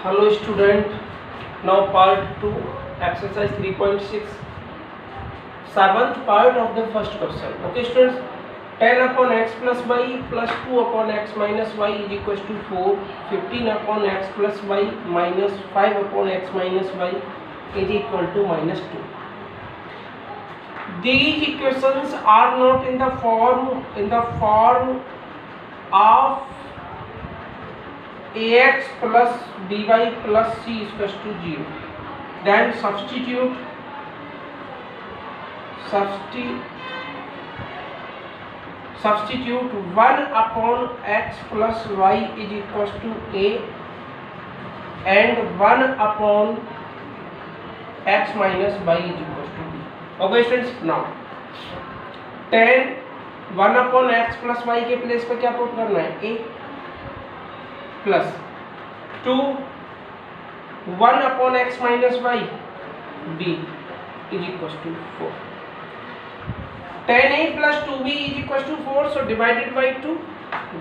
Hello student, now part 2 exercise 3.6 seventh part of the first question. Okay students, 10 upon x plus y plus 2 upon x minus y is equals to 4, 15 upon x plus y minus 5 upon x minus y is equal to minus 2. These equations are not in the form of ax plus by plus c is equals to 0. Then substitute 1 upon x plus y is equals to a and 1 upon x minus y is equals to b. Okay students, now 10 1 upon x plus y के place पे क्या put करना है, a plus 2 1 upon x minus y b is equals to 4. 10a plus 2b is equals to 4, so divided by 2,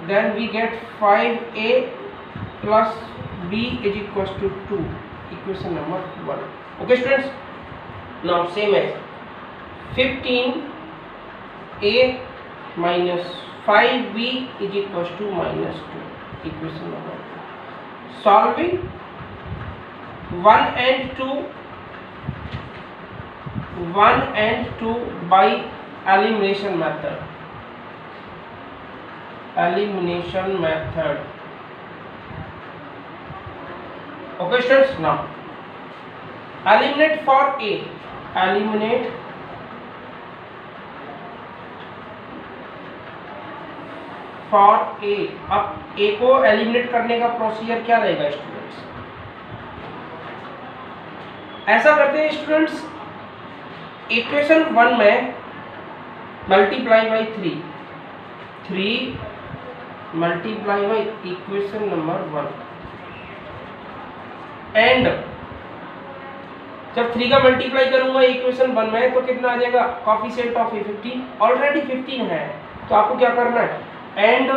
then we get 5a plus b is equals to 2, equation number 1. Okay students, now same as 15a minus 5b is equals to minus 2, equation number 2. Solving 1 and 2 by elimination method. Okay students, now eliminate for a. Eliminate for a. अब a को eliminate करने का procedure क्या रहेगा students? ऐसा करते हैं students, equation 1 में multiply by 3 multiply by equation number 1 and जब 3 का मल्टीप्लाई करूंगा इक्वेशन 1 में तो कितना आ जाएगा, कोएफिशिएंट ऑफ ए 15, ऑलरेडी 15 है, तो आपको क्या करना है, and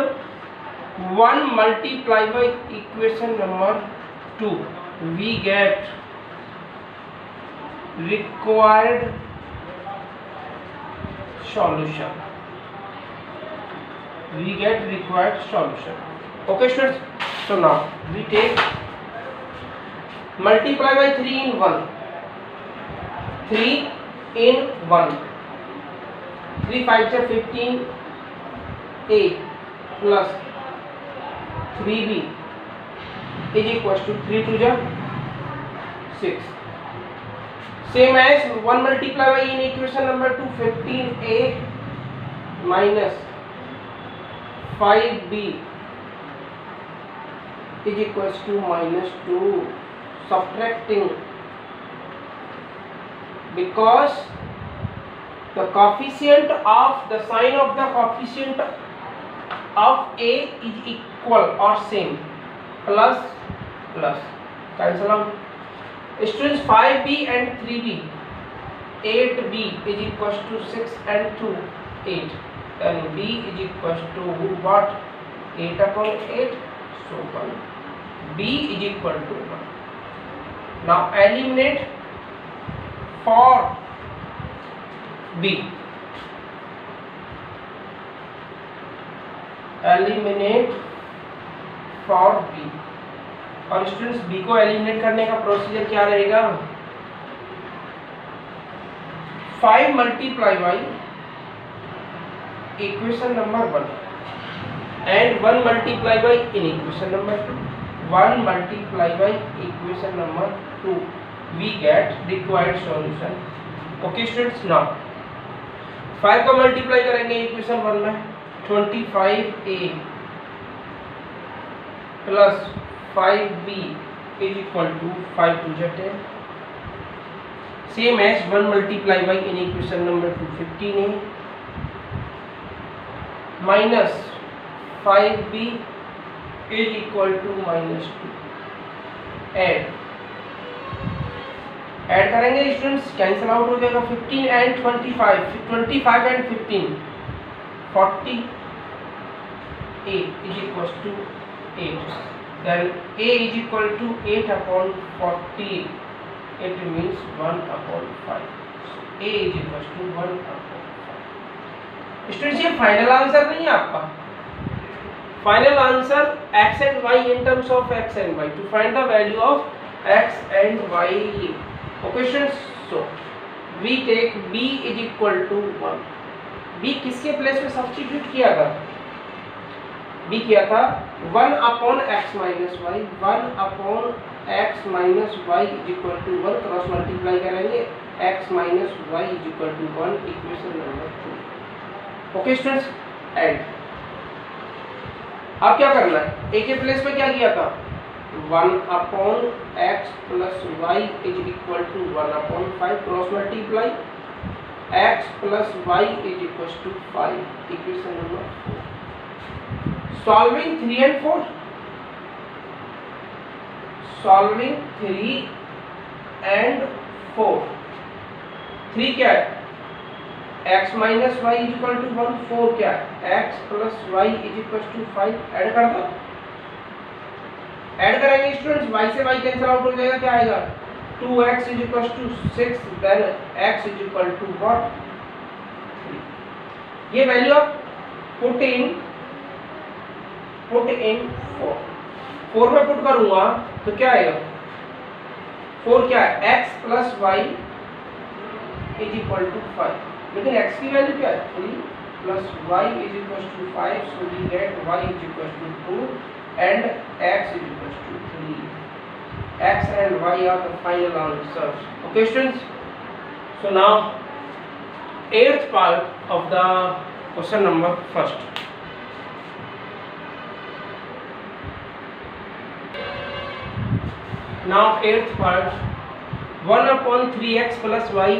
1 multiply by equation number 2 we get required solution. Okay students, so now we take multiply by 3 in 1, 3 5 से 15 a plus 3b is equals to 3 to 6. Same as 1 multiply by in equation number 2, 15a minus 5b is equals to minus 2. Subtracting, because the coefficient of the sign of the coefficient of a is equal or same, plus cancel out. Students, 5b and 3b, 8b is equals to 6 and 2, 8, then b is equals to what, 8 upon 8, so 1, b is equal to 1. Now eliminate for b. Eliminate for b. और students b को eliminate करने का procedure क्या रहेगा, 5 multiply by equation number 1 and 1 multiply by in equation number 2, 1 multiply by equation number 2 we get required solution. Okay students, now 5 को multiply करेंगे equation 1 में, 25a प्लस 5b is equal to 5 to 10. Same as 1 multiply by in equation number 2, 15a minus 5b is equal to minus 2. Add करेंगे students, cancel out हो जाएगा, 15 and 25 and 15, 40a is equal to 8. then a is equal to 8/40, it means 1/5. a is equal to 1/5. Students ये final answer नहीं है आपका, final answer x and y in terms of x and y to find the value of x and y. Okay students, so we take b is equal to 1. b किसके place में substitute किया था? b किया था 1/x minus y, 1/x minus y is equal to 1, cross multiply करेंगे x minus y is equal to 1, equation number 2. Okay students, and अब क्या करना है? a के प्लेस में क्या किया था? 1/x plus y is equal to 1/5, cross multiply x plus y is equal to 5, equation number 4. Solving 3 and 4, solving 3 and 4. 3 क्या है? x minus y is equal to 1, 4 क्या है? x plus y is equal to 5. Add कर दो, add करेंगे students, y से y cancel out हो जाएगा, क्या आएगा? 2x is equal to 6, then x is equal to what? 3. ये वैल्यू आप पुट इन 4, 4 में पुट करूंगा तो क्या आएगा? 4 क्या है? x plus y is equal to 5, लेकिन x की वैल्यू क्या है? 3 plus y is equal to 5, so we get y is equal to 2 and x is equal to 3. X and y are the final answers. Okay students, so now 8th part of the question number 1st. Now 8th part, 1/3x plus y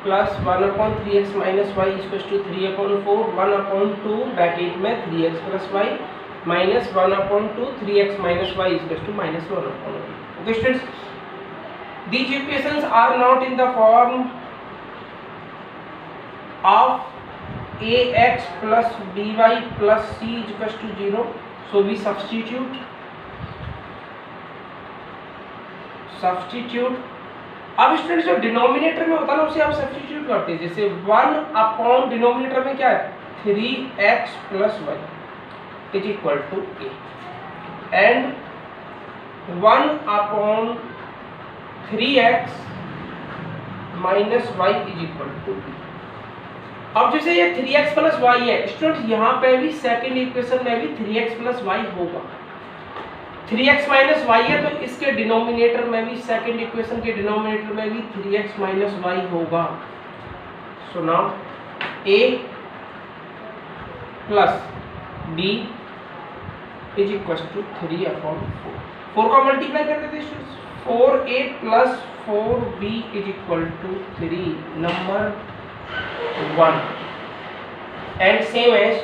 plus 1/3x minus y is equal to 3/4, 1/2 bracket में 3x plus y minus 1/2 3x minus y is equal to minus 1/2. Okay students, these equations are not in the form of ax plus by plus c is equal to 0, so we substitute. अब students जो denominator में होता है ना उसे आप substitute करते हैं, जैसे 1 डिनोमिनेटर में क्या है? 3x plus y is equal to a and 1/3x minus y is equal to b. अब जैसे ये 3x plus y है स्टूडेंट्स, यहाँ पे भी सेकेंड इक्वेशन में भी 3x plus y होगा. 3x minus y है तो इसके डिनोमिनेटर में भी, सेकेंड इक्वेशन के डिनोमिनेटर में भी 3x minus y होगा. So now a plus b is equal to 3/4. 4 का मल्टीप्लाई कर देते हैं, 4a plus 4b is equal to 3, number 1. And same as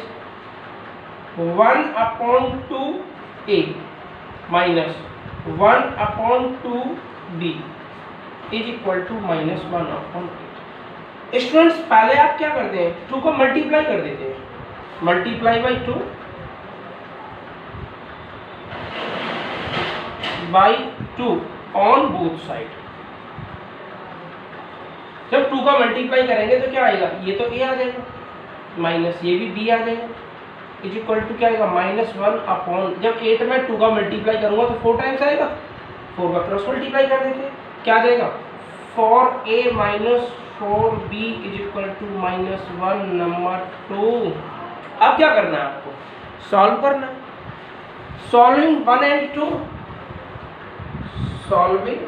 1/2a minus 1/2b is equal to minus 1/8. Students पहले आप क्या करते हैं? 2 को मल्टीप्लाई कर देते हैं, multiply by 2 on both side. जब 2 का मल्टीप्लाई करेंगे तो क्या आएगा? ये तो a आ जाएगा, माइनस ये भी b आ जाएगा, इज इक्वल टू क्या आएगा? -1/, जब 8 में 2 का मल्टीप्लाई करूंगा तो 4 टाइम्स आएगा, 4 का क्रॉस मल्टीप्लाई कर देते हैं, क्या आ जाएगा? 4a minus 4b is equal to -1, number 2. अब क्या करना है आपको? सॉल्व करना है. Solving 1 and 2, solving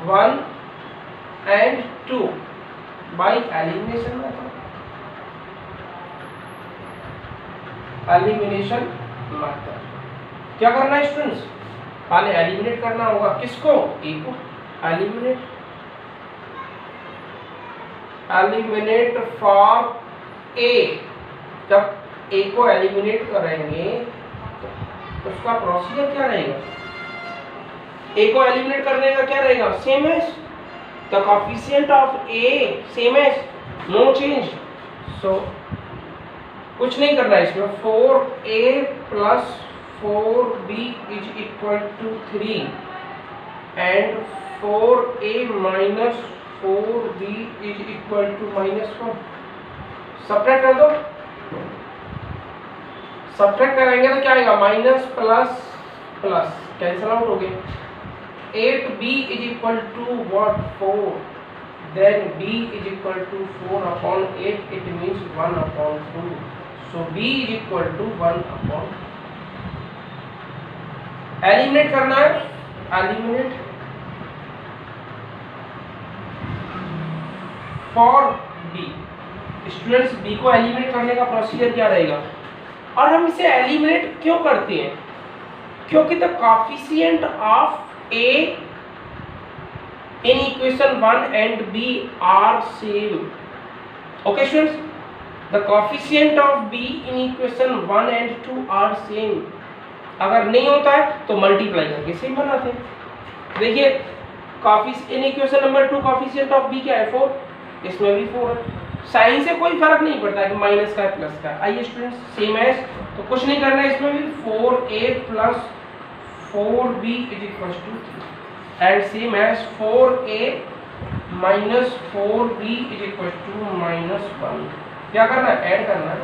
1 and 2 by elimination method. Elimination method क्या करना है स्टूडेंट्स? पहले एलिमिनेट करना होगा, किसको? ए को. Eliminate for a. जब ए को एलिमिनेट करेंगे तो उसका प्रोसीजर क्या रहेगा? ए को एलिमिनेट करने का क्या रहेगा? Same as the coefficient of a, same as, no change. So कुछ नहीं करना है इसमें. 4a plus 4b is equal to 3 and 4a minus 4b is equal to -4. Subtract कर दो, सब्ट्रैक्ट करेंगे तो क्या आएगा, minus plus plus cancel out हो गए. 8b is equal to what, 4, then b is equal to 4 upon 8, it means 1 upon 2, so b is equal to 1 upon. Eliminate करना है, eliminate for b. Students b को eliminate करने का procedure क्या रहेगा, और हम इसे एलिमिनेट क्यों करते हैं, क्योंकि the coefficient of a in equation 1 and b are same. Okay students, the coefficient of b in equation 1 and 2 are same. अगर नहीं होता है तो मल्टीप्लाई करके सेम बनाते हैं. देखिए इन equation number 2 coefficient of b क्या है, 4, इसमें भी 4 है. साइन से कोई फर्क नहीं पड़ता है कि माइनस का है प्लस का. आइए स्टूडेंट्स सेम है तो कुछ नहीं करना है, इसमें भी 4a plus 4b is equal to 3 and same as 4a minus 4b is equal to -1. क्या करना है, ऐड करना है,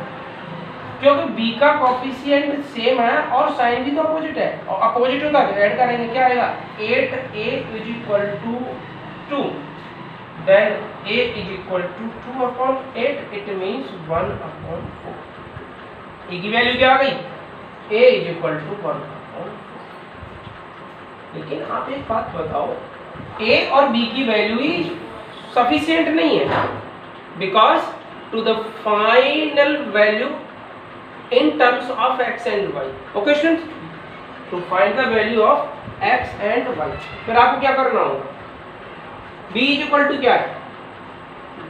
क्योंकि b का कोएफिशिएंट सेम है और साइन भी तो अपोजिट है, और अपोजिट होता है तो ऐड करेंगे, क्या आएगा 8a is equal to 2, then a is equal to 2 upon 8, it means 1 upon 4. a की वैल्यू क्या आ गई, a is equal to 1 upon 4. लेकिन आप एक बात बताओ, a और b की वैल्यू ही सफिशिएंट नहीं है, because to the final value in terms of x and y. Okay students, to find the value of x and y फिर आपको क्या करना होगा, b इज इक्वल टू क्या है,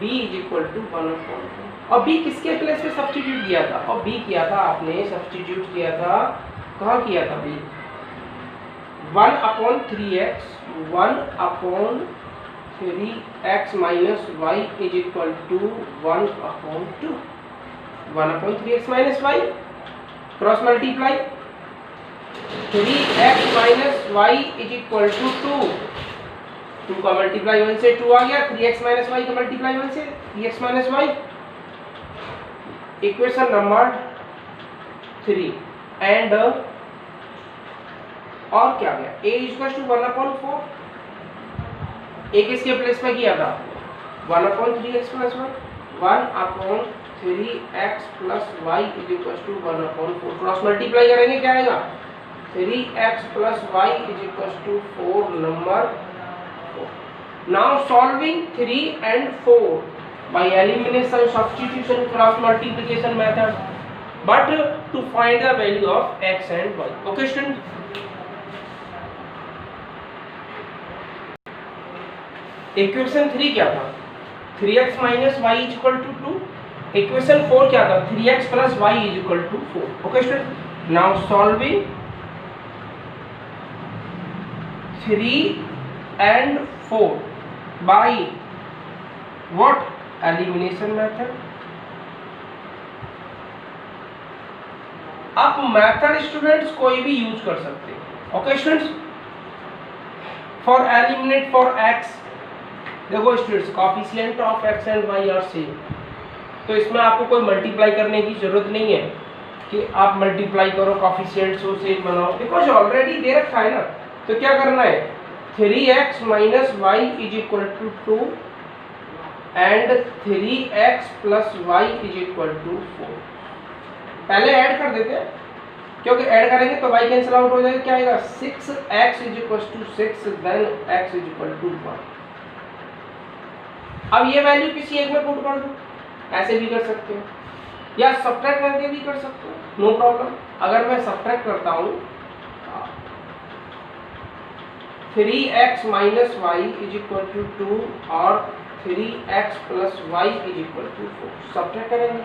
b इज इक्वल टू 1/4. और b किसके प्लेस पे सब्स्टिट्यूट किया था, और b किया था आपने सब्स्टिट्यूट किया था, कहाँ किया था b, 1/3x 1/3x minus y is equal to 1/2. 1/3x minus y cross multiply, 3x minus y is equal to 2. 2 का मल्टीप्लाई 1 से 2 आ गया, 3x minus y का मल्टीप्लाई 1 से 3x minus y. Equation number 3 and और क्या गया, a इक्वल टू 1/4. a किसके place पे किया था, 1/3x plus 1/3x plus y is equal to 1/4. Cross multiply करेंगे क्या आएगा, 3x plus y is equal to 4 number 4. Now solving 3 and 4 by elimination, substitution, cross multiplication method, but to find the value of x and y. Okay students, equation 3 क्या था, 3x minus y is equal to 2. Equation 4 क्या था, 3x plus y is equal to 4. Okay students, now solving 3 and 4 by what, elimination method. आप method students कोई भी use कर सकते हैं. Okay students, for eliminate for x, देखो students coefficient of x and y are same, तो इसमें आपको कोई मल्टीप्लाई करने की जरूरत नहीं है कि आप मल्टीप्लाई करो कोएफिशिएंट्स को सेम बनाओ, बिकॉज ऑलरेडी दे रखा है ना. तो क्या करना है, 3x minus y is equal to 2 and 3x plus y is equal to 4. पहले ऐड कर देते हैं, क्योंकि ऐड करेंगे तो y कैंसिल आउट हो जाएगा. क्या आएगा, 6x is equal to 6, then x is equal to 1. अब ये वैल्यू किसी एक में पुट कर दो, ऐसे भी कर सकते हो या सब्ट्रैक्ट करके भी कर सकते हो, नो प्रॉब्लम. अगर मैं सब्ट्रैक्ट करता हूँ 3x minus y is equal to 2 और 3x plus y is equal to 4, subtract करेंगे.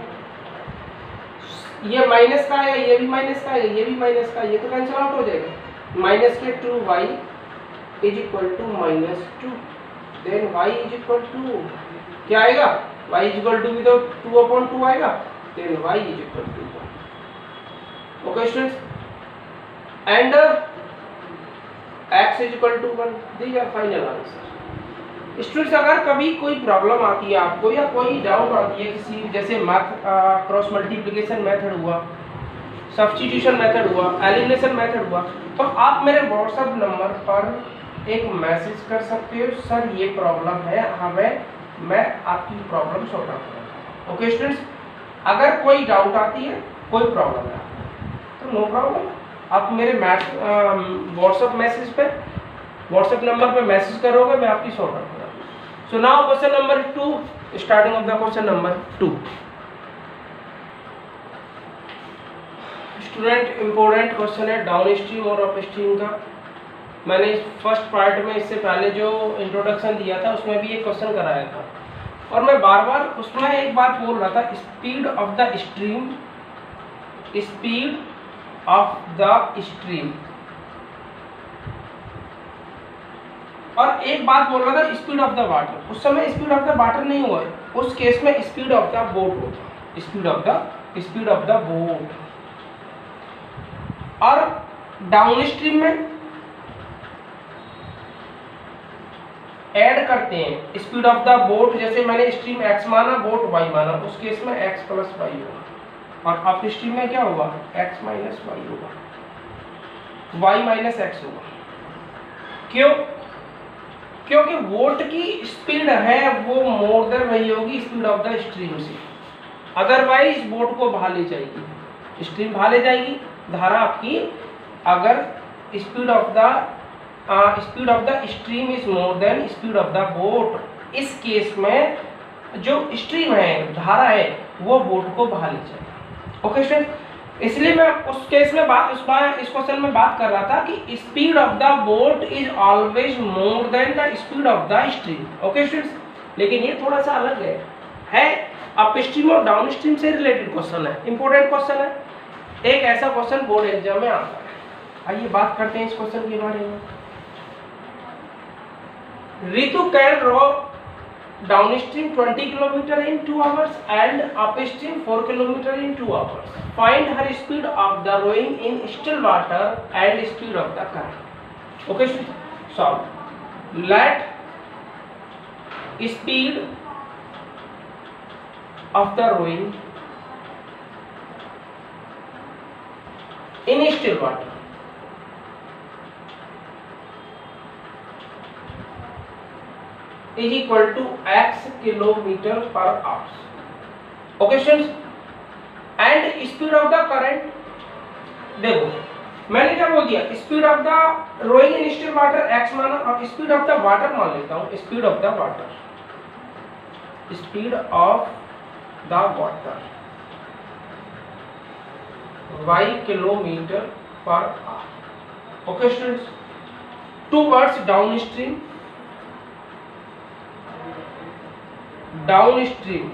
ये माइनस का है, ये भी माइनस का है, ये भी माइनस का है, ये तो कैंसिल आउट हो जाएगा. माइनस के 2y is equal to -2, then y is equal to क्या आएगा, y is equal to भी तो 2/2 आएगा, then y is equal to 1. Okay students, and x is equal to 1. These are final answer. Students अगर कभी कोई problem आती है आपको या कोई डाउट आती है किसी, जैसे मैथ क्रॉस मल्टीप्लिकेशन मेथड हुआ, सब्स्टिट्यूशन मेथड हुआ, एलिमिनेशन मेथड हुआ, तो आप मेरे व्हाट्सएप नंबर पर एक मैसेज कर सकते हो, सर ये प्रॉब्लम है हमें, मैं आपकी प्रॉब्लम सॉल्व करूँगा. ओके स्टूडेंट्स, अगर कोई डाउट आती है, कोई प्रॉब्लम है तो नो प्रॉब्लम, आप मेरे व्हाट्सएप मैसेज पे, व्हाट्सएप नंबर पे मैसेज करोगे, मैं आपकी सॉल्व करूँगा. So now question number 2, starting of the question number 2. Student important question है डाउन स्ट्रीम और अप स्ट्रीम का. मैंने फर्स्ट पार्ट में इससे पहले जो इंट्रोडक्शन दिया था उसमें भी एक क्वेश्चन कराया था, और मैं बार बार उसमें एक बात बोल रहा था, speed of the stream, speed of the stream, और एक बात बोल रहा था स्पीड ऑफ द वाटर. उस समय स्पीड ऑफ द वाटर नहीं हुआ, उस केस में स्पीड ऑफ द बोट होता, स्पीड ऑफ द बोट. और डाउन स्ट्रीम में ऐड करते हैं स्पीड ऑफ द बोट, जैसे मैंने स्ट्रीम x माना, बोट y माना, उस केस में x प्लस y होगा, और अप स्ट्रीम में क्या होगा, x माइनस y होगा, y माइनस x होगा. क्यों? क्योंकि बोट की स्पीड है वो मोर देन वही होगी स्पीड ऑफ द स्ट्रीम से, अदरवाइज बोट को बहा ले जाएगी, स्ट्रीम बहा ले जाएगी, धारा आपकी, अगर speed of the stream is more than speed of the boat, इस केस में जो स्ट्रीम है, धारा है, वो बोट को बहा ले जाएगी. ओके स्टूडेंट, इसलिए मैं उस केस में इस क्वेश्चन में बात कर रहा था कि speed of the boat is always more than the speed of the stream. Okay students, लेकिन ये थोड़ा सा अलग है अप स्ट्रीम और डाउन स्ट्रीम से रिलेटेड क्वेश्चन है, इंपॉर्टेंट क्वेश्चन है, एक ऐसा क्वेश्चन बोर्ड एग्जाम में आता है. आइए बात करते हैं इस क्वेश्चन के बारे में. Ritu can row downstream 20 km in 2 hours and upstream 4 km in 2 hours. Find her speed of the rowing in still water and speed of the current. Okay, so let speed of the rowing in still water is equal to x kilometer per hour. Okay students, and speed of the current, देखो मैंने क्या बोल दिया, speed of the rowing in still water x माना, और speed of the water मान लेता हूँ, speed of the water, speed of the water y kilometre per hour. Okay students, towards downstream, downstream,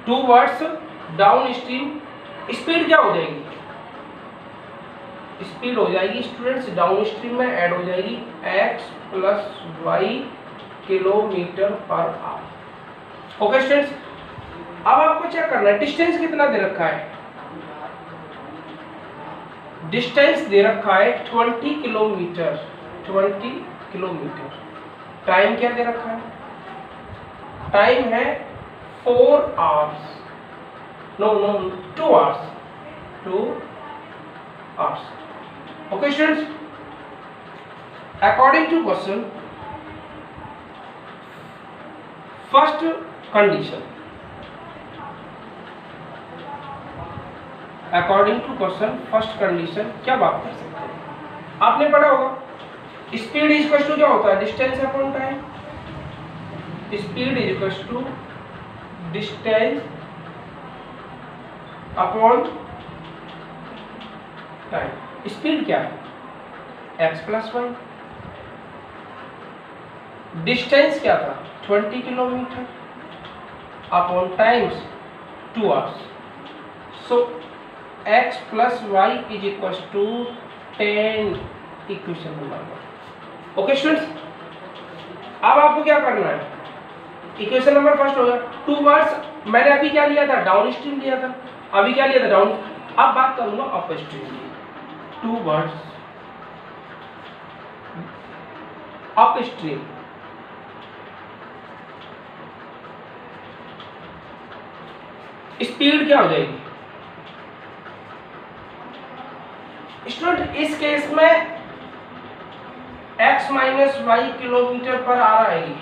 towards downstream. Speed क्या हो जाएगी, speed हो जाएगी स्टूडेंट्स डाउनस्ट्रीम में ऐड हो जाएगी x plus y kilometre per hour. Okay students, अब आपको चेक करना है डिस्टेंस कितना दे रखा है, डिस्टेंस दे रखा है 20 किलोमीटर, 20 किलोमीटर. टाइम क्या दे रखा है, टाइम है 4 hours, no 2 hours, 2 hours. Okay students, according to question first condition, according to question first condition क्या बात कर सकते हैं, आपने पढ़ा होगा स्पीड इज इक्वल टू क्या होता है, distance upon time. Speed is equal to distance upon time. Speed क्या है, x प्लस वाई, डिस्टेंस क्या था 20 kilometre upon times 2 hours. So x plus y is equal to 10, equation number 1. Okay students, अब आपको क्या करना है, इक्वेशन नंबर फर्स्ट होगा, टू वर्ड्स मैंने अभी क्या लिया था, डाउन स्ट्रीम लिया था, अभी क्या लिया था, अब बात करूंगा अपस्ट्रीम की। 2 वर्ड्स अपस्ट्रीम। स्पीड क्या हो जाएगी स्टूडेंट? इस केस में x minus y kilometre per hour आएगी।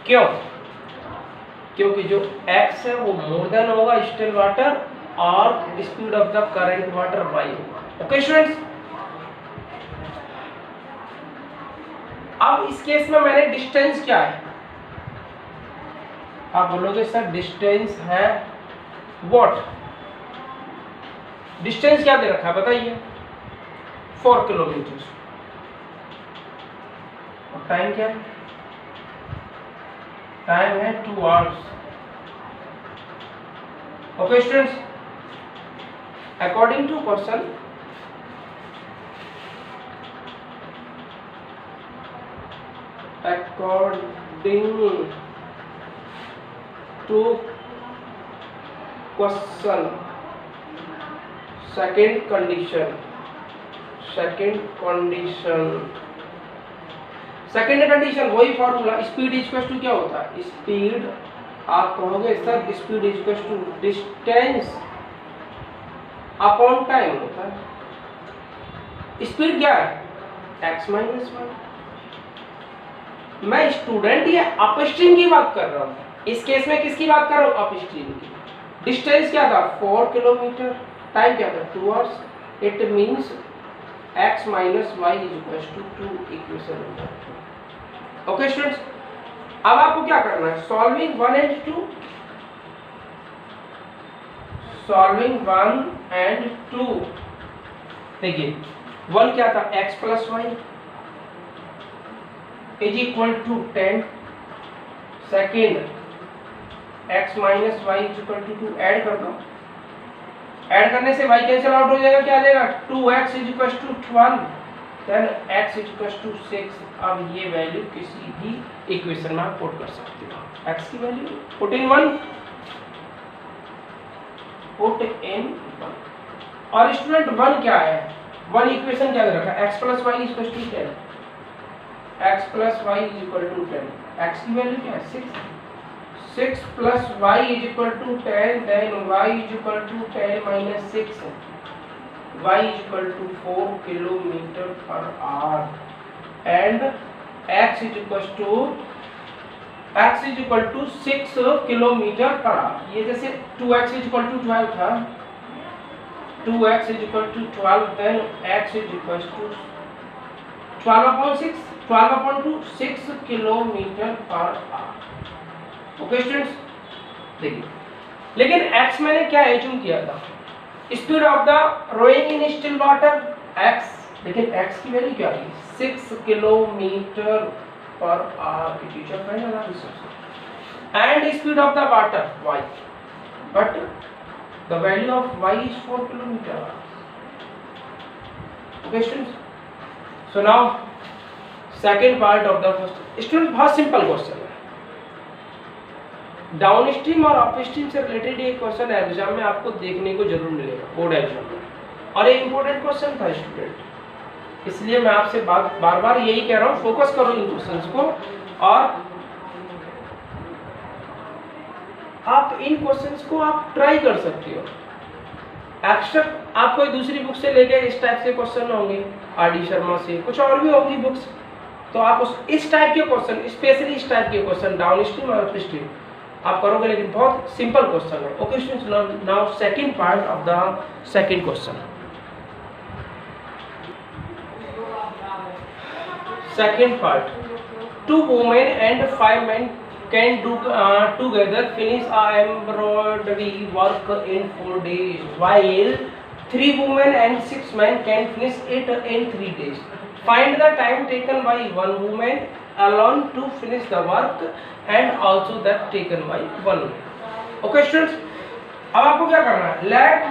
क्यों? क्योंकि जो x है वो मोर देन होगा स्टिल वाटर और speed of the current water y होगा। ओके स्टूडेंट्स, अब इस केस में मैंने डिस्टेंस क्या है, आप बोलोगे सर डिस्टेंस है व्हाट? डिस्टेंस क्या दे रखा है बताइए? 4 किलोमीटर। और टाइम क्या है? टाइम है 2 hours. Okay students, according to question second condition वही फॉर्मूला, स्पीड इक्वल टू क्या होता है? स्पीड, आप कहोगे sir speed equal to distance upon time होता है। स्पीड क्या है? x minus y. मैं स्टूडेंट ये अपस्ट्रीम की बात कर रहा हूँ, इस केस में किसकी बात कर रहा हूँ? अपस्ट्रीम की। डिस्टेंस क्या था? 4 किलोमीटर। टाइम क्या था? 2 hours. It means x minus y is equal to 2 equation होता है। ओके स्टूडेंट्स, अब आपको क्या करना है? Solving 1 and 2, solving 1 and 2। देखिए 1 क्या था? x plus y is equal to 10। Second x minus y is equal to 2। Add कर दो, ऐड करने से y कैंसिल आउट हो जाएगा, क्या आ जाएगा? 2x is equal to 12, then x is equal to 6। अब ये वैल्यू किसी भी इक्वेशन में आप पुट कर सकते हो। x की value put in 1, put in 1। और स्टूडेंट 1 क्या है? 1 इक्वेशन क्या दे रखा है? x plus y is equal to 10, x plus y is equal to 10। x की वैल्यू क्या है? 6। 6 plus y is equal to 10, then y is equal to 10 minus 6, y is equal to 4 kilometer per hour, and x is equal to 6 kilometer per hour। ये जैसे 2x is equal to 12 था, 2x is equal to 12, then x is equal to 12 upon 6, 12 upon 2, 6 kilometer per hour। Okay students, देखिए लेकिन x मैंने क्या assume किया था? Speed of the rowing in still water x, लेकिन x की value क्या आई? 6 kilometre per hour. It is a final answer. And speed of the water y, but the value of y is 4 kilometre. Okay students, so now second part of the first. Student बहुत simple question है, downstream और upstream से related एक question exam में आपको देखने को जरूर मिलेगा, बोर्ड एग्जाम में, और ये इंपॉर्टेंट क्वेश्चन था स्टूडेंट। इसलिए मैं आपसे बार बार यही कह रहा हूँ, फोकस करो इन क्वेश्चंस को, और आप इन क्वेश्चंस को आप ट्राई कर सकते हो। एक्स्ट्रा आप कोई दूसरी बुक से लेके इस टाइप के क्वेश्चन होंगे, आर.डी. शर्मा से, कुछ और भी होंगी बुक्स, तो आप इस टाइप के क्वेश्चन, स्पेशली इस टाइप के क्वेश्चन डाउनस्ट्रीम और अपस्ट्रीम आप करोगे, लेकिन बहुत सिंपल क्वेश्चन है। Okay students, now second part of the second question. Second part, 2 women and 5 men can do together finish embroidery work in 4 days, while 3 women and 6 men can finish it in 3 days. Find the time taken by 1 woman alone to finish the work and also that taken by 1 man. Okay students, अब आपको क्या करना है? Let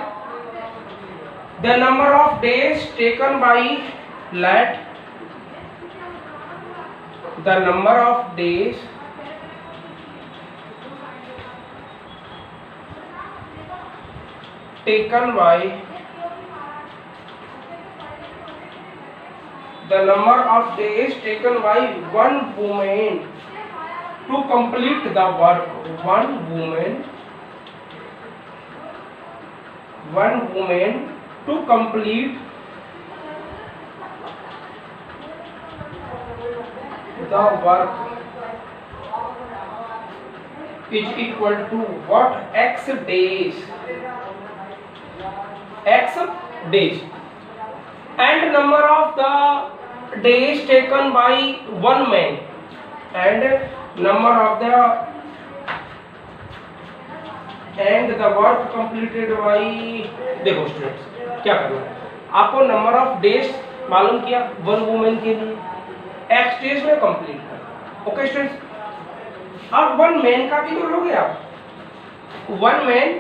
the number of days taken by, let the number of days taken by the number of days taken by one woman to complete the work. One woman to complete the work is equal to what? X days. And number of the days taken by one man and number of the work completed by, देखो students क्या करना है आपको, number of days मालूम किया one women के लिए, x days में कंप्लीट कर। ओके स्टूडेंट्स, अब वन मैन का भी तो लोगे आप, वन मैन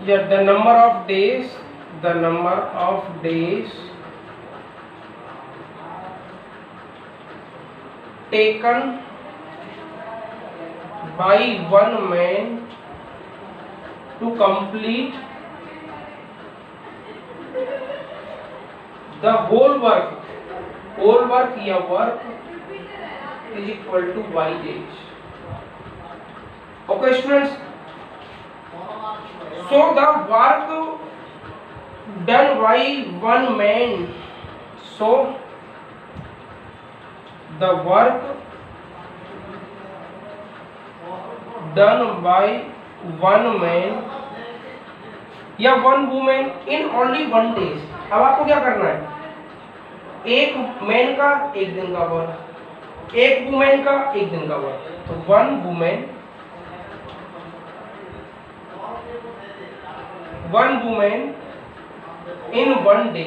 या the number of days taken by one man to complete the whole work या work is equal to y days. Okay students, so the work done by one man, so the work done by one man या one woman in only one days. अब आपको क्या करना है, एक man का एक दिन का वर्क, एक वुमेन का एक दिन का वर्क, तो one women in one day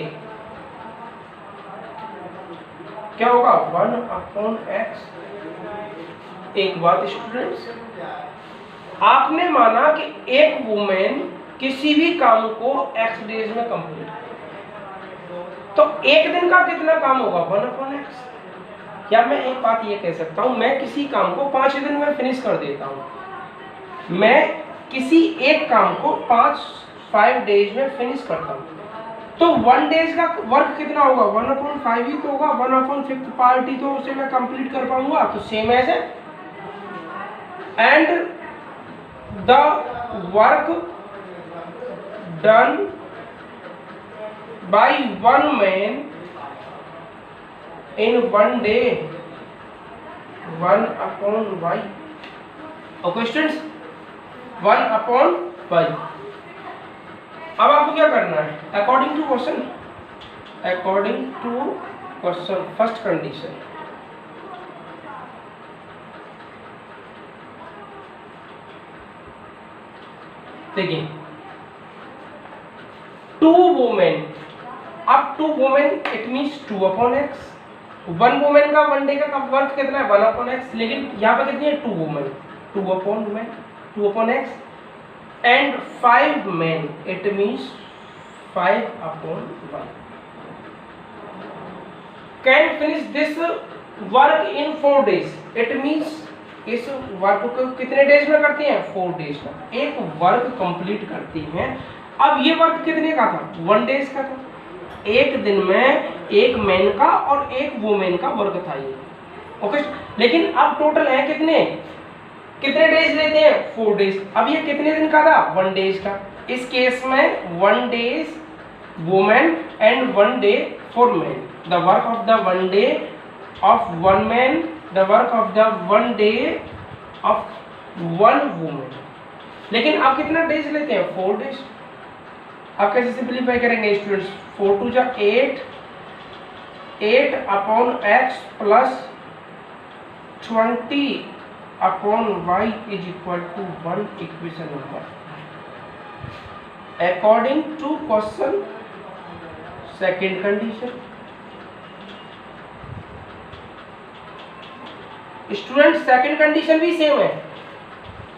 क्या होगा, 1/x। एक बात स्टूडेंट्स, आपने माना कि एक वुमेन किसी भी काम को x डेज में कंप्लीट, तो एक दिन का कितना काम होगा, 1/x। या मैं एक बात ये कह सकता हूं, मैं किसी काम को 5 दिन में फिनिश कर देता हूं, मैं किसी एक काम को 5 डेज में फिनिश करता हूं, तो 1 डेज का वर्क कितना होगा, 1/5 ही तो होगा, 1/5 पार्ट ही तो उसे मैं कंप्लीट कर पाऊंगा। तो सेम एज है, and the work done by one man in one day 1/y। Okay students, 1/y। अब आपको क्या करना है, according to question first condition, देखिए 2 वुमेन, अब 2 women it means 2/x, one women का वन डे का वर्क कितना है, 1/x, लेकिन यहाँ पर कितनी है, 2 women, 2/x, and 5 men, it means 5/1, can finish this work in 4 days, it means इस वर्क को कितने डेज में करती हैं, 4 डेज का एक वर्क कंप्लीट करती हैं। अब ये वर्क कितने का था, 1 डेज का था, एक दिन में एक मैन का और एक वुमेन का वर्क था ये। ओके, लेकिन अब टोटल है कितने डेज लेते हैं, 4 डेज। अब ये कितने दिन का था, 1 डेज का। इस केस में 1 days women and 1 day for man, the work of the 1 day of 1 man, the work of the 1 day of 1 women. लेकिन आप कितना डेज लेते हैं, 4 डेज। आप कैसे सिंपलीफाई करेंगे स्टूडेंट्स, 4 2 जा 8, 8/x plus 20/y is equal to 1 equation number according to question second condition। Student second condition भी सेम है।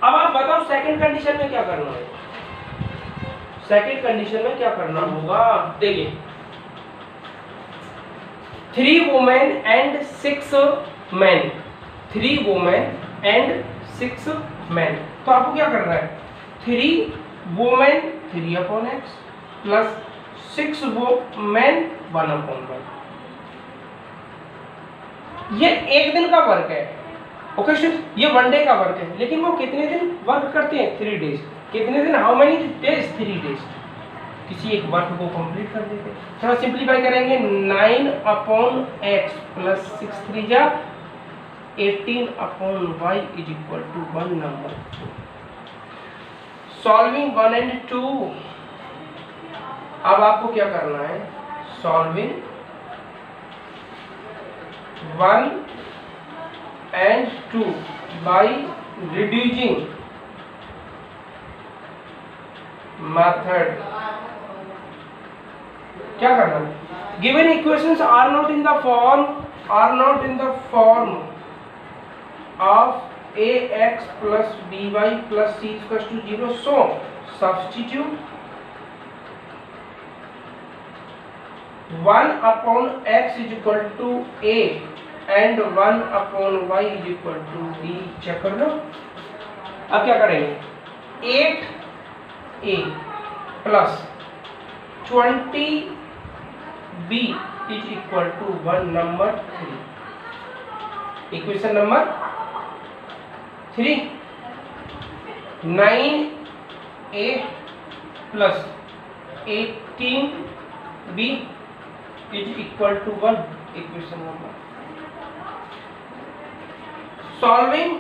अब आप बताओ सेकंड कंडीशन में क्या करना है, सेकंड कंडीशन में क्या करना होगा, देखिए 3 women and 6 man, 3 women and 6 man, तो आपको क्या करना है, 3 वुमेन 3/x प्लस 6 वुमेन 1/1। ये एक दिन का वर्क है, ओके स्टूडेंट्स, ये 1 डे का वर्क है, लेकिन वो कितने दिन वर्क करते हैं? 3 डेज। कितने दिन? How many days? 3 डेज। किसी एक वर्क को कंप्लीट कर देते हैं। थोड़ा सिंप्लीफाई करेंगे, 9/x प्लस 6 3 जा 18/y is equal to 1 number. Solving 1 and 2। अब आपको क्या करना है? Solving 1 and 2 by reducing method। क्या करना है? Given equations are not in the form of ax plus by plus c equals to 0, so substitute 1/x is equal to a and 1/y is equal to b। Check कर लो। अब क्या करेंगे? 8a plus 20b is equal to 1 number 3। Equation number 3, 9a plus 18b is equal to 1। Equation number. Solving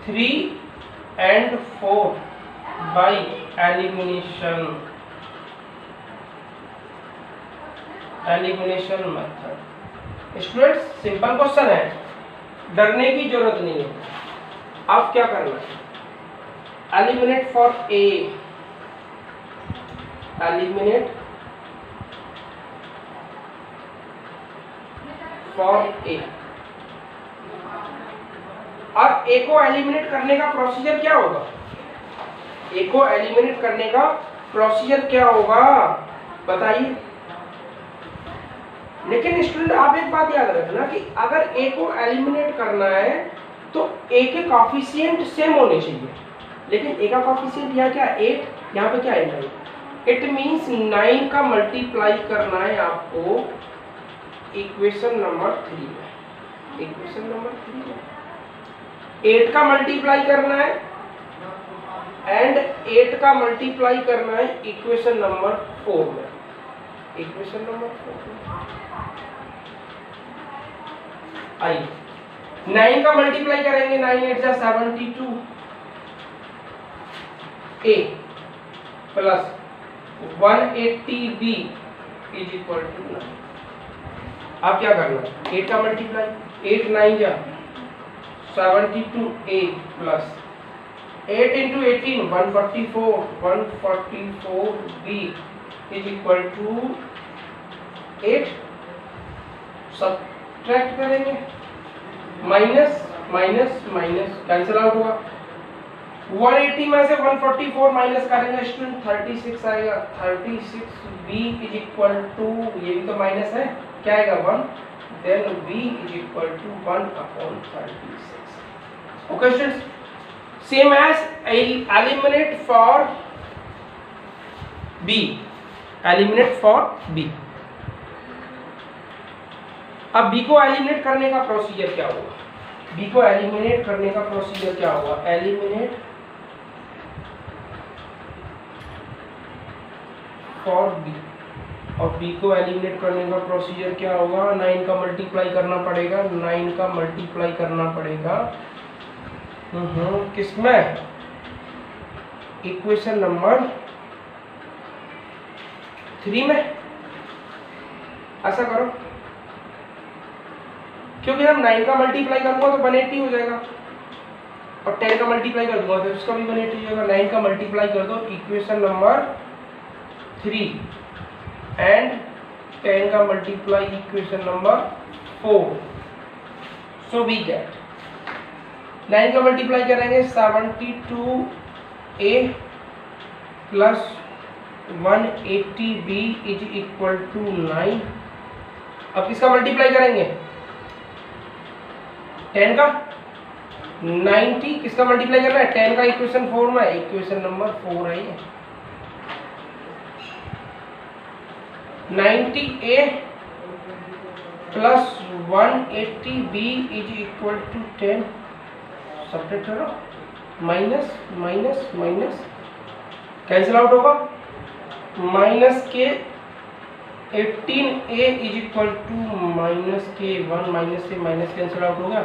3 and 4 by elimination method. Students, simple question है, डरने की जरूरत नहीं है। अब क्या करना है? Eliminate for a, eliminate for a. अब ए को एलिमिनेट करने का प्रोसीजर क्या होगा? ए को एलिमिनेट करने का प्रोसीजर क्या होगा बताइए। लेकिन स्टूडेंट आप एक बात याद रखना कि अगर ए को एलिमिनेट करना है तो ए के कॉफिशिएंट सेम होने चाहिए, लेकिन ए का कॉफिशिएंट यहाँ क्या? 8, यहाँ पे क्या है? 9। इट मींस 9 का मल्टीप्लाई करना है आपको इक्वेशन नंबर 3 में। इक्वेशन नंबर 3 में 8 का मल्टीप्लाई करना है एंड 8 का मल्टीप्लाई करना है इक्वेशन नंबर 4 में। इक्वेशन नंबर 4 में आइए 9 का मल्टीप्लाई करेंगे, 9 8 जा 72 a plus 180b is equal to 9। अब क्या करना है? 8 का मल्टीप्लाई, 8 9 जा 72a plus 8 into 18 144b is equal to 8। Subtract करेंगे, minus minus minus cancel out होगा। 180 में से 144 माइनस करेंगे स्टूडेंट 36 आएगा। 36b इज इक्वल टू, ये भी तो माइनस है, क्या आएगा? 1। Then b is equal to 1/36। Okay students, same as eliminate for b, eliminate for b। अब b को एलिमिनेट करने का प्रोसीजर क्या होगा? b को एलिमिनेट करने का प्रोसीजर क्या होगा? एलिमिनेट फॉर b, और b को एलिमिनेट करने का प्रोसीजर क्या होगा? 9 का मल्टीप्लाई करना पड़ेगा, 9 का मल्टीप्लाई करना पड़ेगा किसमें? इक्वेशन नंबर 3 में। ऐसा करो, क्योंकि हम 9 का मल्टीप्लाई करूंगा तो 180 हो जाएगा, और 10 का मल्टीप्लाई कर दूंगा तो उसका भी 180 हो जाएगा। 9 का मल्टीप्लाई कर दो इक्वेशन नंबर 3 एंड 10 का multiply equation number 4। So we get 9 का मल्टीप्लाई करेंगे 72a plus 180b is equal to 9। अब किसका मल्टीप्लाई करेंगे? 10 का 90 किसका मल्टीप्लाई करना है? 10 का इक्वेशन 4 में, इक्वेशन नंबर 4 है ये। 90A plus 180B is equal to 10, subtract करो, minus minus minus cancel out होगा, माइनस के 18A is equal to minus के 1, माइनस से माइनस कैंसिल आउट होगा,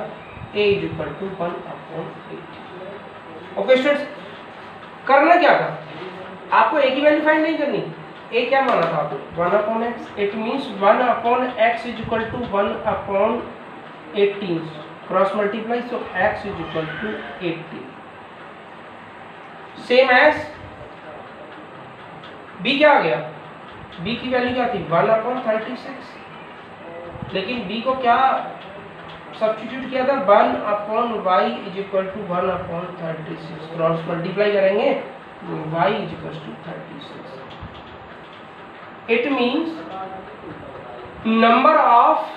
A is equal to 1/8। Okay students, करना क्या था, आपको A की वैल्यू फाइंड नहीं करनी, A क्या माना था आपने 1/x, it means 1/x is equal to 1/18, cross multiply, so x is equal to 18, same as B क्या आ गया, B की वैल्यू क्या थी 1/36, लेकिन B को क्या सब्स्टिट्यूट किया था 1/y is equal to 1/36, cross multiply करेंगे y is equal to 36, it means number of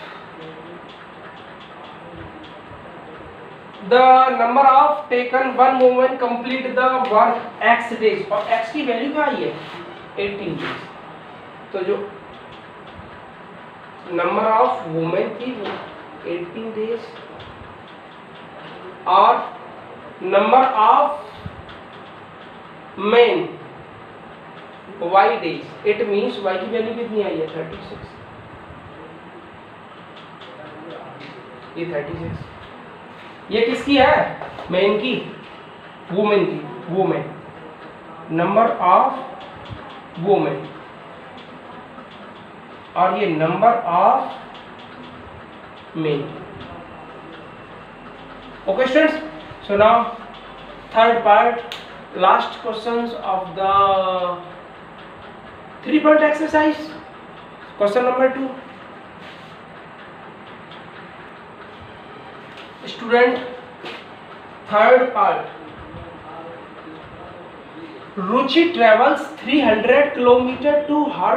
taken one woman complete the work x days, और x की वैल्यू क्या आई है 18 डेज, तो जो नंबर ऑफ वुमेन थी वो 18 डेज, और number of main y days, it means y की वैल्यू कितनी आई है 36, ये 36, ये किसकी है मेन की, वुमेन की, वुमेन, नंबर ऑफ वुमेन, और ये number of men. Okay students, so now third part, last questions of the 3-point exercise, question number 2, student third part, Ruchi travels 300 kilometre to her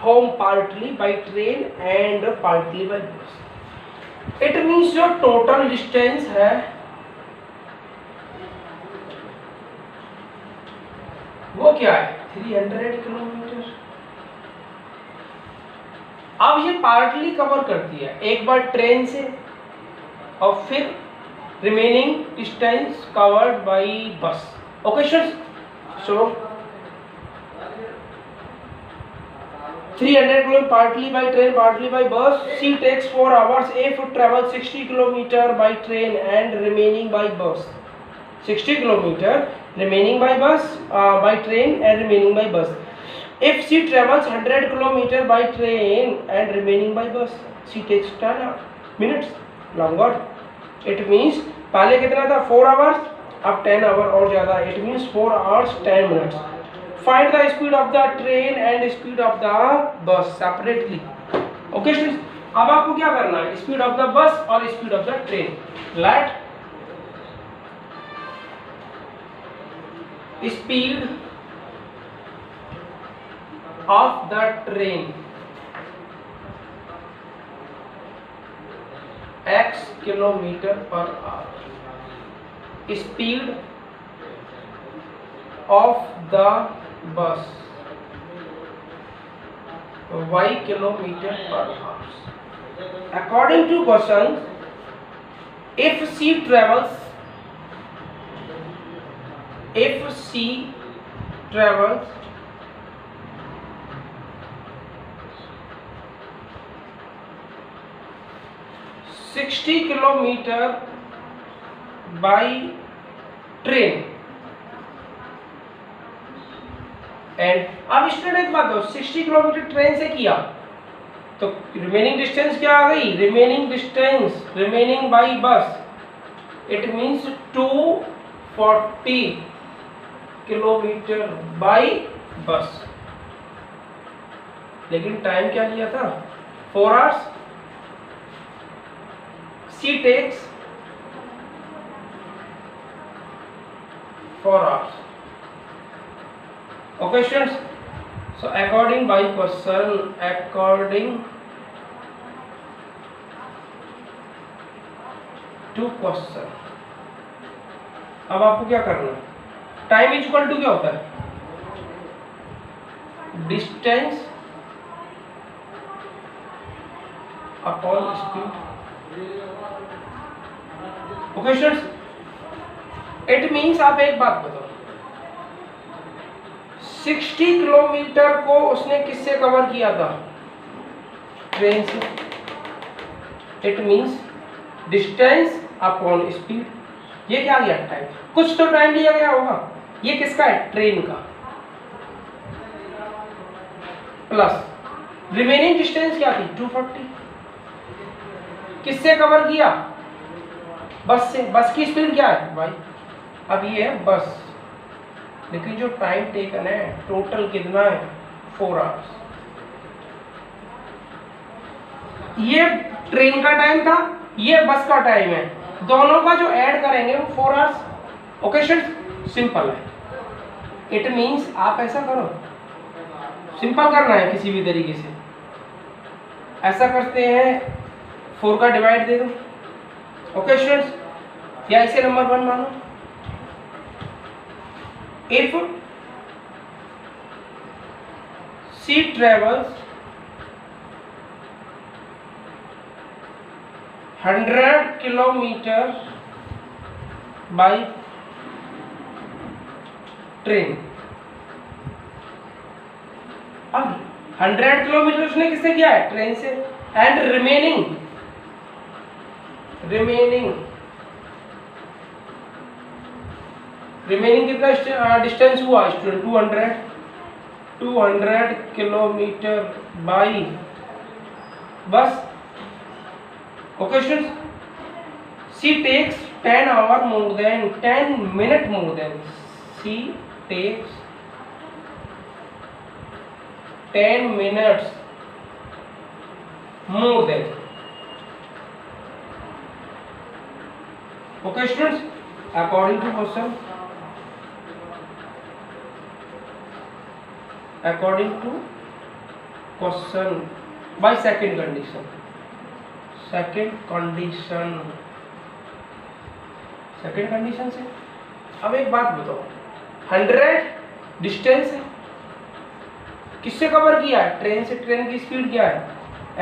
home partly by train and partly by bus, it means जो total distance है वो क्या है 300 kilometre. अब ये partly cover करती है, एक बार ट्रेन से और फिर रिमेनिंग डिस्टेंस कवर्ड बाय बस। Okay students, so 300 km partly by train, partly by bus. She takes 4 hours if travel 60 km by train and remaining by bus. 60 km remaining by bus, by train and remaining by bus. If she travels 100 km by train and remaining by bus, she takes 10 minutes longer. It means पहले कितना था 4 hours, अब 10 hour और ज़्यादा, it means 4 hours 10 minutes. Find the speed of the train and speed of the bus separately. Okay students, अब आपको क्या करना है, स्पीड ऑफ द बस और speed of the train. Let speed of the train x kilometre per our, speed of the bus y kilometer per hour. According to question, if she travels 60 kilometer by train, and अब student एक बात हो, 60 kilometre train से किया तो remaining distance क्या आ गई, remaining distance remaining by bus, it means 240 kilometre by bus, लेकिन टाइम क्या लिया था 4 hours, she takes 4 hours. Okay students, so according by question, according to question, अब आपको क्या करना है, टाइम इज इक्वल टू क्या होता है distance upon speed. Okay students, it means आप एक बात बताओ, 60 किलोमीटर को उसने किससे कवर किया था? ट्रेन से। It means distance upon speed. ये क्या लिया? टाइम। कुछ तो टाइम लिया गया होगा। ये किसका है? ट्रेन का। प्लस रिमेनिंग डिस्टेंस क्या थी? 240। किससे कवर किया? बस से। बस की स्पीड क्या है भाई? अब ये है बस, लेकिन जो टाइम टेकन है टोटल कितना है? 4 आवर्स। ये ट्रेन का टाइम था, ये बस का टाइम है, दोनों का जो ऐड करेंगे वो 4 आवर्स। ओके स्टूडेंट्स, सिंपल है। इट मीन्स आप ऐसा करो, सिंपल करना है किसी भी तरीके से। ऐसा करते हैं, 4 का डिवाइड दे दो। ओके स्टूडेंट्स, या इसे नंबर 1 मानो। If she travels 100 kilometre by train. अब 100 किलोमीटर उसने किससे किया है? ट्रेन से। एंड रिमेनिंग कितना डिस्टेंस हुआ student? 200 kilometre by bus. Okay students, she takes 10 hour more than 10 minute more than. She takes 10 minutes more than। Okay students, according to question, by second condition से। अब एक बात बताओ, 100 distance है, किससे cover किया है? ट्रेन से। ट्रेन की स्पीड क्या है?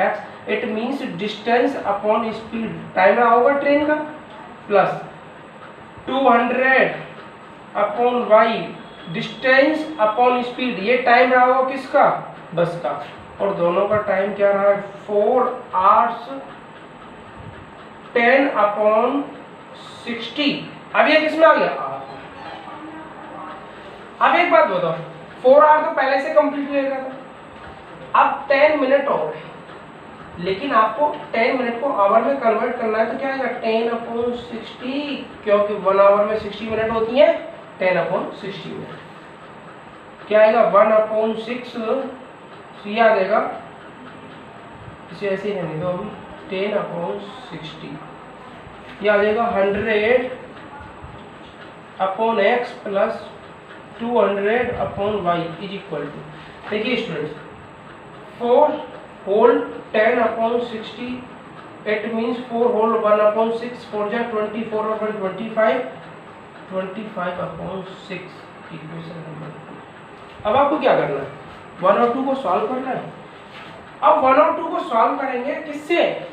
x। It means distance upon speed, time रहा होगा ट्रेन का, plus 200 upon y, distance upon speed, ये टाइम रहा होगा किसका? बस का। और दोनों का टाइम क्या रहा है? 4 आवर्स 10 अपॉन 60। अब ये किसमें आ गया? अब एक बात बताओ, 4 आवर तो पहले से कंप्लीट हो गया था, अब 10 मिनट और है, लेकिन आपको 10 मिनट को आवर में कन्वर्ट करना है, तो क्या आएगा? 10 अपॉन 60, क्योंकि 1 आवर में 60 मिनट होती है, 10 अपॉन 60 मिनट क्या आएगा? 1 अपॉन 6, ये आ जाएगा, इसे ऐसे ही रहने दो अभी, 10 अपॉन 60, ये आ जाएगा 100 upon x plus 200 upon y is equal to, देखिए students, 4 whole 10 upon 60, it means 4 whole 1 upon 6, 4 जा 24 और 1 25 अपॉन 6 इक्वेशन नंबर 2। अब आपको क्या करना है? 1 और 2 को सॉल्व करना है। अब 1 और 2 को सॉल्व करेंगे किससे?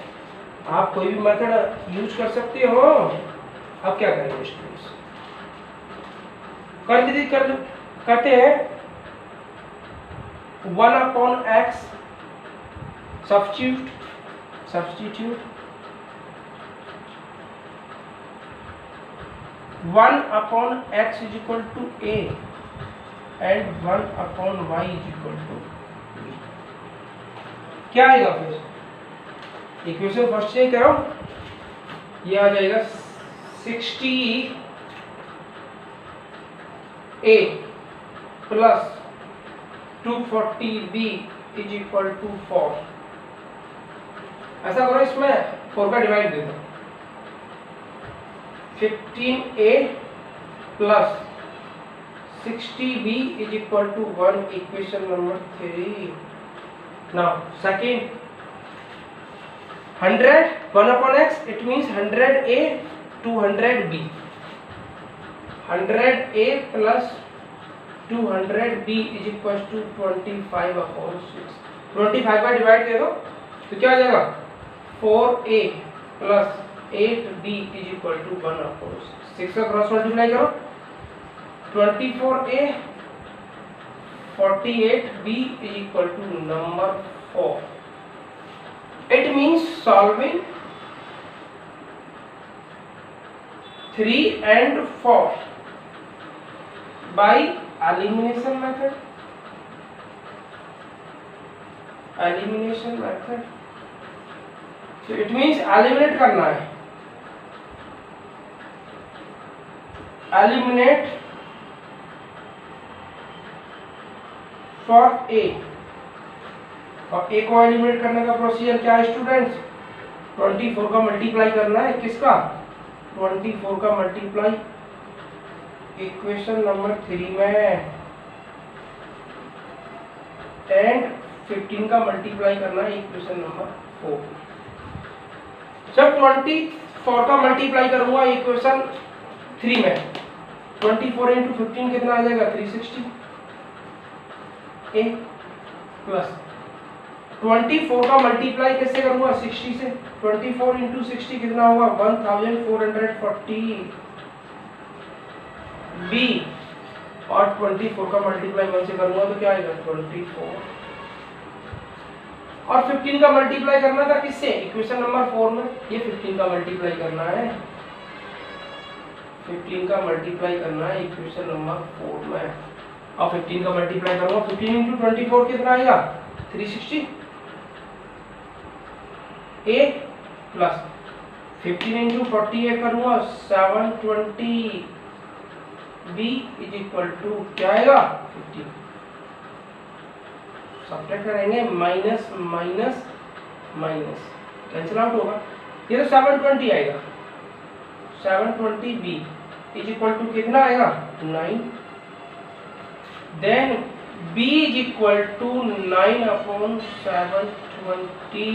आप कोई भी मेथड यूज कर सकते हो। अब क्या करेंगे स्टूडेंट्स? करते हैं 1 upon x substitute 1 upon x is equal to a and 1 upon y is equal to b। क्या आएगा फिर? इक्वेशन फर्स्ट से करो, ये आ जाएगा 60 a plus 240 b is equal to 4। ऐसा करो, इसमें 4 का डिवाइड दे दो, 15a plus 60b is equal to 1, equation number 3। Now second 100 1 upon x, it means 100a 200b, 100a plus 200b is equals to 25 upon 6। 25 का डिवाइड दे दो तो क्या आ जाएगा? 4a plus 8b is equal to 1/6 का क्रॉस मल्टीप्लाई करो 24a 48b is equal to number 4. It means solving 3 and 4 by elimination method. Elimination method. So it means eliminate करना है. Eliminate फॉर ए, और ए को एलिमिनेट करने का procedure क्या है स्टूडेंट्स? 24 का मल्टीप्लाई करना है, किसका? 24 का मल्टीप्लाई इक्वेशन नंबर 3 में, एंड 15 का मल्टीप्लाई करना है इक्वेशन नंबर 4। जब 24 का मल्टीप्लाई करूंगा इक्वेशन 3 में, 24 इंटू 15 कितना आ जाएगा? 360 ए प्लस 24 का मल्टीप्लाई कैसे करूंगा? 60 से। 24 इंटू 60 कितना होगा? 1440 बी, और 24 का मल्टीप्लाई 1 से करूंगा तो क्या आएगा? 24। और 15 का मल्टीप्लाई करना था किससे? इक्वेशन नंबर 4 में। ये 15 का मल्टीप्लाई करना है, 15 का मल्टीप्लाई करना है इक्वेशन नंबर 4 में, और 15 का मल्टीप्लाई करूंगा 15 इंटू 24 कितना आएगा? 360 ए प्लस 15 इंटू 48 करूंगा 720 बी इज इक्वल टू क्या आएगा? 50। सब्ट्रैक्ट करेंगे, minus minus minus cancel out होगा, ये तो 720 आएगा। 720 बी इज इक्वल टू कितना आएगा? 9। Then b is equal to 9/720.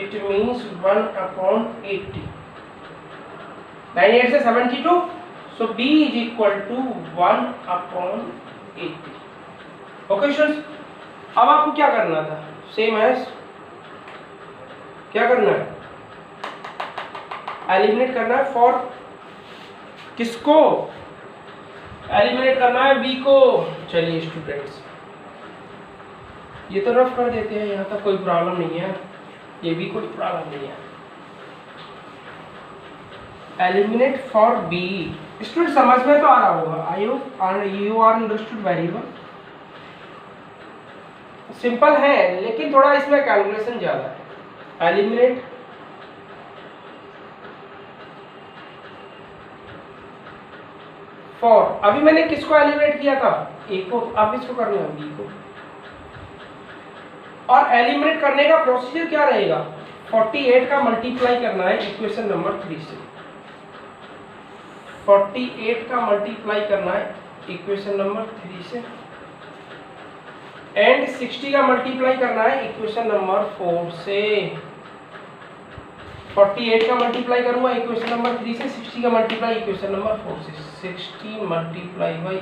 It means 1/80. 9 8 से 72. So b is equal to 1/80. Okay students. अब आपको क्या करना था? Same as क्या करना है? एलिमिनेट करना है फॉर किसको? एलिमिनेट करना है बी को। चलिए स्टूडेंट्स, ये तो रफ कर देते हैं, यहाँ तक कोई प्रॉब्लम नहीं है, ये भी कोई प्रॉब्लम नहीं है। Eliminate for B. स्टूडेंट समझ में तो आ रहा होगा, I hope you are understood very well. Simple है, लेकिन थोड़ा इसमें कैलकुलेशन ज्यादा है। एलिमिनेट फॉर, अभी मैंने किसको एलिमिनेट किया था? ए को, अब इसको करना है बी को। और एलिमिनेट करने का प्रोसीजर क्या रहेगा? 48 का मल्टीप्लाई करना है इक्वेशन नंबर 3 से। 48 का मल्टीप्लाई करना है इक्वेशन नंबर 3 से, एंड 60 का मल्टीप्लाई करना है इक्वेशन नंबर 4 से। 48 का मल्टीप्लाई करूंगा इक्वेशन नंबर 3 से, 60 का मल्टीप्लाई इक्वेशन नंबर 4 से। 60 multiply by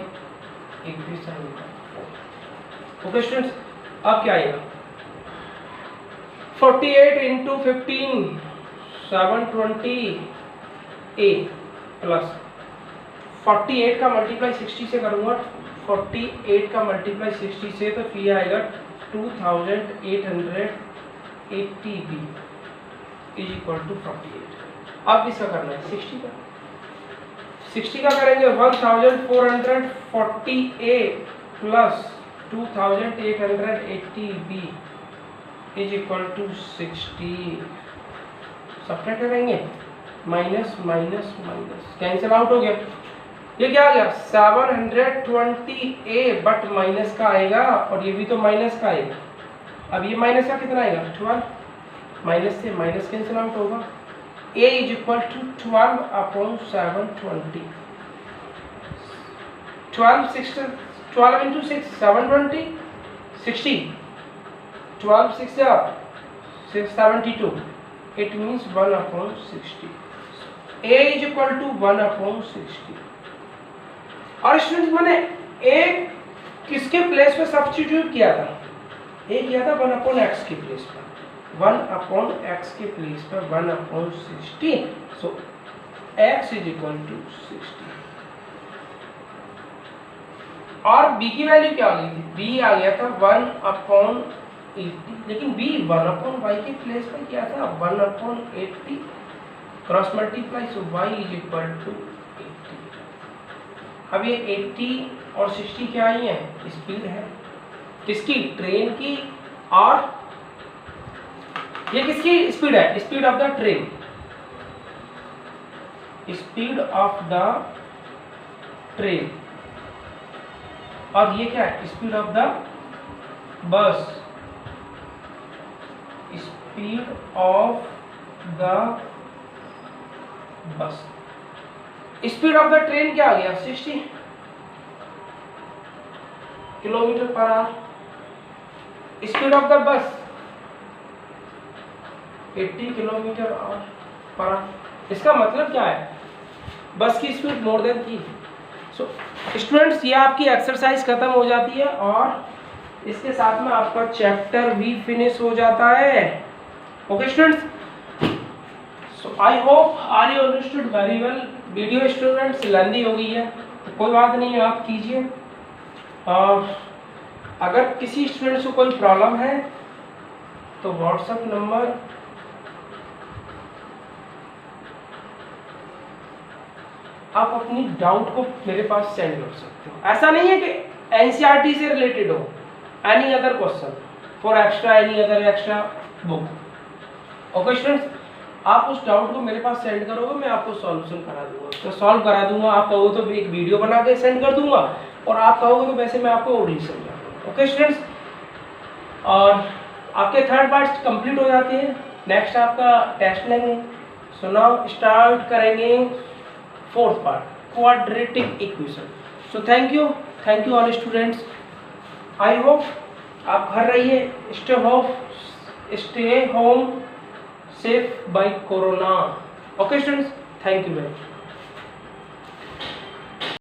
equation number 4। Okay students, अब क्या आएगा? 48 इंटू 15 720 ए प्लस 48 का मल्टीप्लाई 60 से करूंगा, 48 का मल्टीप्लाई 60 से, तो फिर आएगा 2880 बी इज इक्वल टू 48। अब इसका करना है 60 का। 60 का करेंगे 1440 a plus 2880 b is equal to 60। Subtract करेंगे, minus minus minus cancel out हो गया। ये क्या आ गया? 720 ए, बट माइनस का आएगा, और ये भी तो माइनस का आएगा। अब ये माइनस का कितना आएगा? 12। माइनस से माइनस कैंसिल आउट होगा। a is equal to 12/720। 12 into 6 720, 60, 12 6 72, it means 1/60। a is equal to 1/60। और स्टूडेंट्स, मैंने a किसके प्लेस पे सब्स्टिट्यूट किया था? a किया था 1/x के प्लेस पर। 1/x के प्लेस पर 1/60, सो x इज इक्वल टू 60। और b की वैल्यू क्या आ गई थी, b आ गया था 1/80, लेकिन b 1/y के प्लेस पर क्या था 1/80 cross multiply, so y is equal to 80। अब ये 80 और 60 क्या ही है, स्पीड है किसकी, ट्रेन की, और ये किसकी स्पीड है, speed of the train, speed of the train, और ये क्या है, speed of the bus, speed of the bus. Speed of the train क्या आ गया 60 kilometre per our, speed of the bus 80 kilometre per our. इसका मतलब क्या है, बस की speed more than 3। So students, ये आपकी एक्सरसाइज खत्म हो जाती है और इसके साथ में आपका चैप्टर भी फिनिश हो जाता है। Okay students, so I hope are you understood very well. Video students lengthy हो गई है तो कोई बात नहीं, आप कीजिए, और अगर किसी स्टूडेंट्स को कोई प्रॉब्लम है तो व्हाट्सएप नंबर आप अपनी डाउट को मेरे पास सेंड कर सकते हो। ऐसा नहीं है कि एनसीईआरटी से रिलेटेड हो, any other question for extra, any other extra book. Okay students, आप उस डाउट को मेरे पास सेंड करोगे, मैं आपको सॉल्यूशन करा दूंगा, तो सॉल्व करा दूंगा। आप कहोगे तो एक वीडियो बना के सेंड कर दूंगा, और आप कहोगे तो वैसे मैं आपको ओरली समझा दूंगा। ओके स्टूडेंट्स, और आपके थर्ड पार्ट कंप्लीट हो जाते हैं, नेक्स्ट आपका टेस्ट लेंगे। सो नाउ स्टार्ट करेंगे fourth part, quadratic equation. So thank you all students. I hope आप घर रहिए, stay home safe bye corona. Okay students, thank you very much.